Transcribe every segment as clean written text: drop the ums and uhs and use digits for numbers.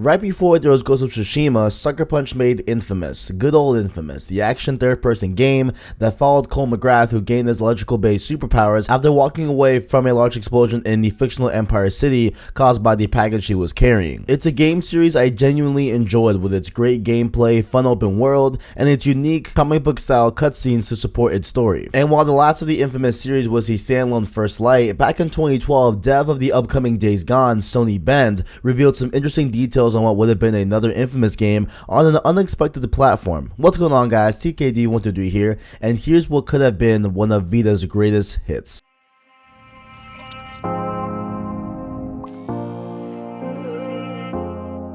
Right before there was Ghost of Tsushima, Sucker Punch made inFAMOUS, good old inFAMOUS, the action third-person game that followed Cole McGrath, who gained his electrical-based superpowers after walking away from a large explosion in the fictional Empire City caused by the package he was carrying. It's a game series I genuinely enjoyed with its great gameplay, fun open world, and its unique comic book style cutscenes to support its story. And while the last of the inFAMOUS series was the standalone first light, back in 2012, dev of the upcoming Days Gone, Sony Bend, revealed some interesting details on what would have been another inFAMOUS game on an unexpected platform. What's going on, guys? TKD123 here, and here's what could have been one of Vita's greatest hits.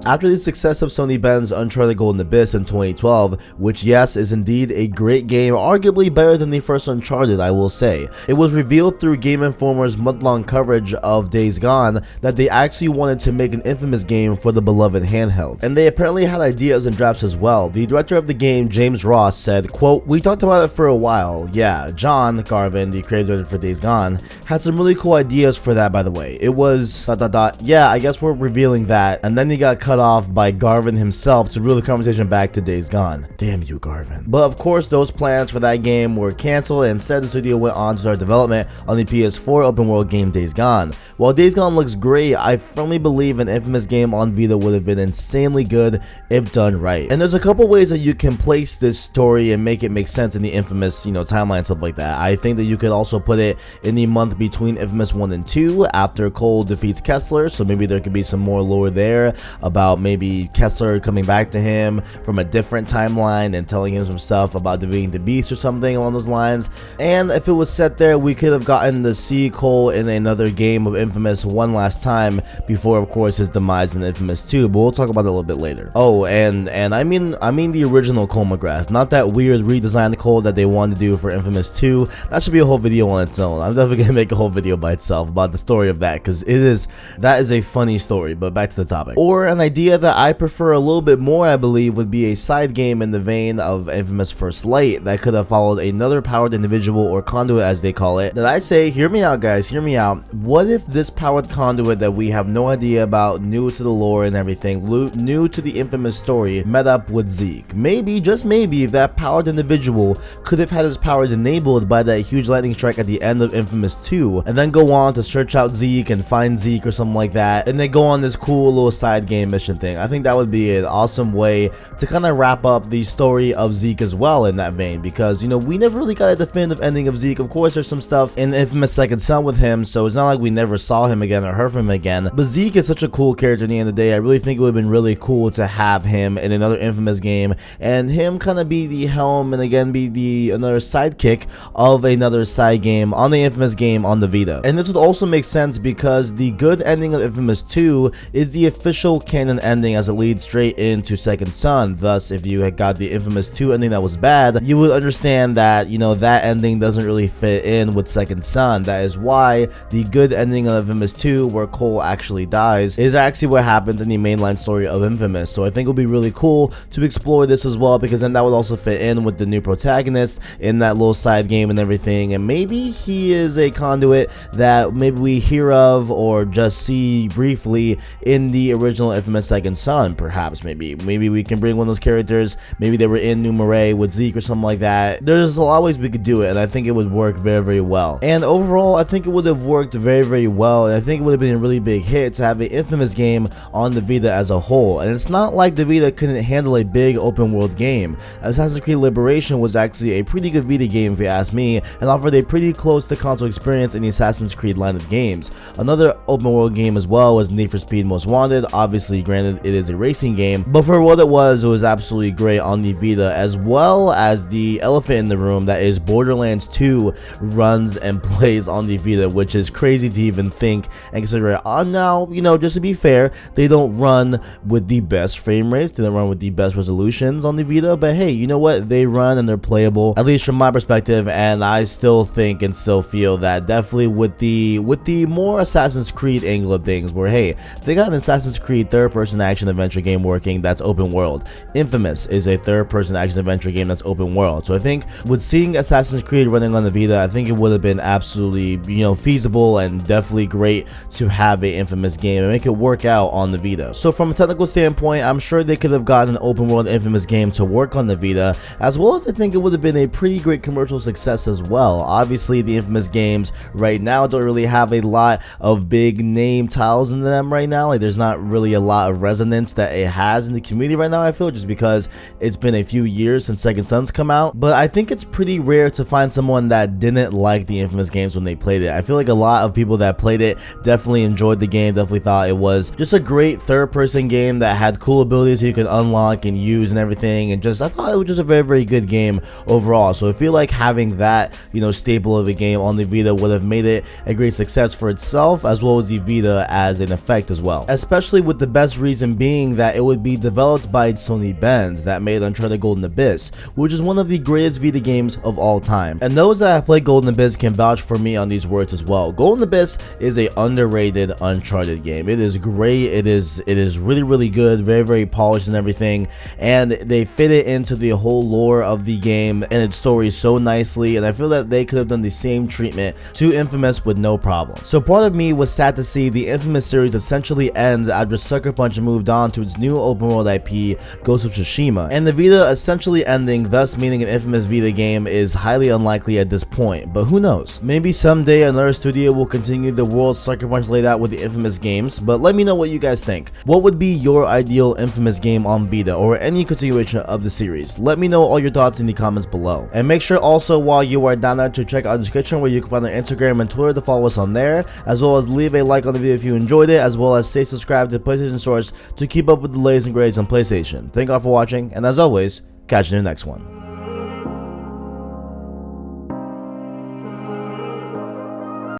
After the success of Sony Bend's Uncharted Golden Abyss in 2012, which yes is indeed a great game, arguably better than the first Uncharted, I will say, it was revealed through Game Informer's month-long coverage of Days Gone that they actually wanted to make an inFAMOUS game for the beloved handheld. And they apparently had ideas and drafts as well. The director of the game, James Ross, said, quote, "We talked about it for a while. Yeah, John Garvin, the creative director for Days Gone, had some really cool ideas for that, by the way. It was ... yeah, I guess we're revealing that." And then he got cut off by Garvin himself to reel the conversation back to Days Gone. Damn you, Garvin. But of course, those plans for that game were cancelled, and instead the studio went on to start development on the PS4 open world game Days Gone. While Days Gone looks great, I firmly believe an inFAMOUS game on Vita would have been insanely good if done right. And there's a couple ways that you can place this story and make it make sense in the inFAMOUS, timeline, stuff like that. I think that you could also put it in the month between inFAMOUS 1 and 2 after Cole defeats Kessler, so maybe there could be some more lore there about maybe Kessler coming back to him from a different timeline and telling him some stuff about defeating the Beast or something along those lines. And if it was set there, we could have gotten to see Cole in another game of inFAMOUS one last time before, of course, his demise in inFAMOUS 2, but we'll talk about that a little bit later. Oh, and I mean the original Cole McGrath, not that weird redesigned Cole that they wanted to do for inFAMOUS 2. That should be a whole video on its own. I'm definitely gonna make a whole video by itself about the story of that, because that is a funny story. But back to the topic. Or an idea that I prefer a little bit more, I believe, would be a side game in the vein of inFAMOUS First Light that could have followed another powered individual, or conduit as they call it, that I say, hear me out, guys, hear me out. What if this powered conduit that we have no idea about, new to the lore and everything, new to the inFAMOUS story, met up with Zeke? Maybe, just maybe, that powered individual could have had his powers enabled by that huge lightning strike at the end of inFAMOUS 2, and then go on to search out Zeke and find Zeke or something like that, and they go on this cool little side game mission thing. I think that would be an awesome way to kind of wrap up the story of Zeke as well in that vein, because we never really got a definitive ending of Zeke. Of course, there's some stuff in inFAMOUS Second Son with him, so it's not like we never saw him again or heard from him again, but Zeke is such a cool character at the end of the day. I really think it would have been really cool to have him in another inFAMOUS game, and him kind of be the helm and again be another sidekick of another side game on the inFAMOUS game on the Vita. And this would also make sense because the good ending of inFAMOUS 2 is the official canon ending as it leads straight into Second Son. Thus, if you had got the inFAMOUS 2 ending that was bad, you would understand that that ending doesn't really fit in with Second Son. That is why the good ending of inFAMOUS 2, where Cole actually dies, is actually what happens in the mainline story of inFAMOUS. So I think it would be really cool to explore this as well, because then that would also fit in with the new protagonist in that little side game and everything, and maybe he is a conduit that maybe we hear of or just see briefly in the original inFAMOUS Second Son. Perhaps maybe we can bring one of those characters. Maybe they were in New Marais with Zeke or something like that. There's a lot of ways we could do it, and I think it would work very, very well. And overall, I think it would have worked very, very well, and I think it would have been a really big hit to have an inFAMOUS game on the Vita as a whole. And it's not like the Vita couldn't handle a big open world game. Assassin's Creed Liberation was actually a pretty good Vita game if you ask me, and offered a pretty close to console experience in the Assassin's Creed line of games. Another open world game as well was Need for Speed Most Wanted. Obviously, granted, it is a racing game, but for what it was absolutely great on the Vita, as well as the elephant in the room that is Borderlands 2 runs and plays on the Vita, which is crazy to even think and consider it. Now, just to be fair, they don't run with the best frame rates, they don't run with the best resolutions on the Vita, but hey, you know what? They run and they're playable, at least from my perspective, and I still think and still feel that definitely with the more Assassin's Creed angle of things, where hey, they got an Assassin's Creed third third-person action-adventure game working that's open world. inFAMOUS is a third-person action-adventure game that's open world. So I think with seeing Assassin's Creed running on the Vita, I think it would have been absolutely, feasible and definitely great to have a inFAMOUS game and make it work out on the Vita. So from a technical standpoint, I'm sure they could have gotten an open world inFAMOUS game to work on the Vita, as well as I think it would have been a pretty great commercial success as well. Obviously, the inFAMOUS games right now don't really have a lot of big name titles in them right now. Like, there's not really a lot of resonance that it has in the community right now, I feel, just because it's been a few years since Second Son's come out. But I think it's pretty rare to find someone that didn't like the inFAMOUS games when they played it. I feel like a lot of people that played it definitely enjoyed the game, definitely thought it was just a great third-person game that had cool abilities you could unlock and use and everything, and just I thought it was just a very, very good game overall. So I feel like having that, staple of a game on the Vita would have made it a great success for itself, as well as the Vita as an effect as well. Especially with the best reason being that it would be developed by Sony Bend that made Uncharted Golden Abyss, which is one of the greatest Vita games of all time. And those that have played Golden Abyss can vouch for me on these words as well. Golden Abyss is a underrated Uncharted game. It is great. It is really, really good, very, very polished and everything, and they fit it into the whole lore of the game and its story so nicely, and I feel that they could have done the same treatment to inFAMOUS with no problem. So part of me was sad to see the inFAMOUS series essentially ends after Sucker Punch moved on to its new open world IP, Ghost of Tsushima, and the Vita essentially ending, thus meaning an inFAMOUS Vita game is highly unlikely at this point, but who knows? Maybe someday another studio will continue the world Sucker Punch laid out with the inFAMOUS games, but let me know what you guys think. What would be your ideal inFAMOUS game on Vita, or any continuation of the series? Let me know all your thoughts in the comments below. And make sure also while you are down there to check out the description where you can find our Instagram and Twitter to follow us on there, as well as leave a like on the video if you enjoyed it, as well as stay subscribed to PlayStation Source to keep up with the latest and greatest on PlayStation. Thank you all for watching, and as always, catch you in the next one.